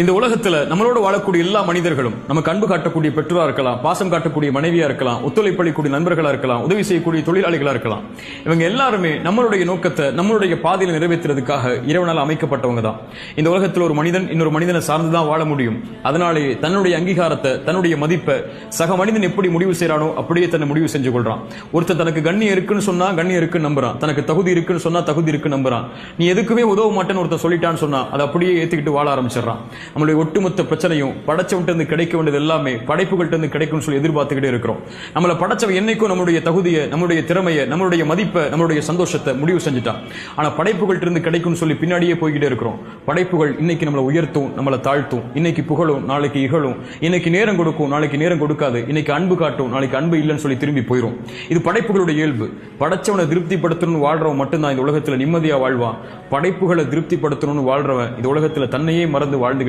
இந்த உலகத்துல நம்மளோட வாழக்கூடிய எல்லா மனிதர்களும் நமக்கு அன்பு காட்டக்கூடிய பெற்றோரா இருக்கலாம், பாசம் காட்டக்கூடிய மனைவியா இருக்கலாம், ஒத்துழைப்பளிக்கூடிய நண்பர்களா இருக்கலாம், உதவி செய்யக்கூடிய தொழிலாளிகளா இருக்கலாம். இவங்க எல்லாருமே நம்மளுடைய நோக்கத்தை நம்மளுடைய பாதையில நிறைவேற்றுறதுக்காக இறைவனால் அமைக்கப்பட்டவங்க தான். இந்த உலகத்துல ஒரு மனிதன் இன்னொரு மனிதனை சார்ந்துதான் வாழ முடியும். அதனாலேயே தன்னுடைய அங்கீகாரத்தை, தன்னுடைய மதிப்பை சக மனிதன் எப்படி முடிவு செய்யறானோ அப்படியே தன்னை முடிவு செஞ்சு கொள்றான். ஒருத்தர் தனக்கு கண்ணியம் இருக்குன்னு சொன்னா கண்ணியம் இருக்குன்னு நம்புறான், தனக்கு தகுதி இருக்குன்னு சொன்னா தகுதி இருக்குன்னு நம்புறான். நீ எதுக்குமே உதவ மாட்டேன்னு ஒருத்தர் சொல்லிட்டான்னு சொன்னா அதை அப்படியே ஏத்துக்கிட்டு வாழ ஆரம்பிச்சிடறான். நம்மளுடைய ஒட்டுமொத்த பிரச்சனையும் படைச்சவன்ட்டு இருந்து கிடைக்க வேண்டியது எல்லாமே படைப்புகள்ட்ட இருந்து கிடைக்கும்னு சொல்லி எதிர்பார்த்துக்கிட்டே இருக்கிறோம். நம்மளை படைச்சவன் என்னைக்கும் நம்மளுடைய தகுதியை, நம்மளுடைய திறமையை, நம்மளுடைய மதிப்பை, நம்மளுடைய சந்தோஷத்தை முடிவு செஞ்சுட்டான். ஆனா படைப்புகள்ட்ட இருந்து கிடைக்கும்னு சொல்லி பின்னாடியே போய்கிட்டே இருக்கிறோம். படைப்புகள் இன்னைக்கு நம்மளை உயர்த்தும், நம்மளை தாழ்த்தும், இன்னைக்கு புகழும், நாளைக்கு இகழும், இன்னைக்கு நேரம் கொடுக்கும், நாளைக்கு நேரம் கொடுக்காது, இன்னைக்கு அன்பு காட்டும், நாளைக்கு அன்பு இல்லைன்னு சொல்லி திரும்பி போயிடும். இது படைப்புகளுடைய இயல்பு. படைச்சவனை திருப்திப்படுத்தணும்னு வாழ்றவன் மட்டும்தான் இந்த உலகத்துல நிம்மதியா வாழ்வான். படைப்புகளை திருப்திப்படுத்தணும்னு வாழ்றவன் இந்த உலகத்துல தன்னையே மறந்து வாழ்ந்து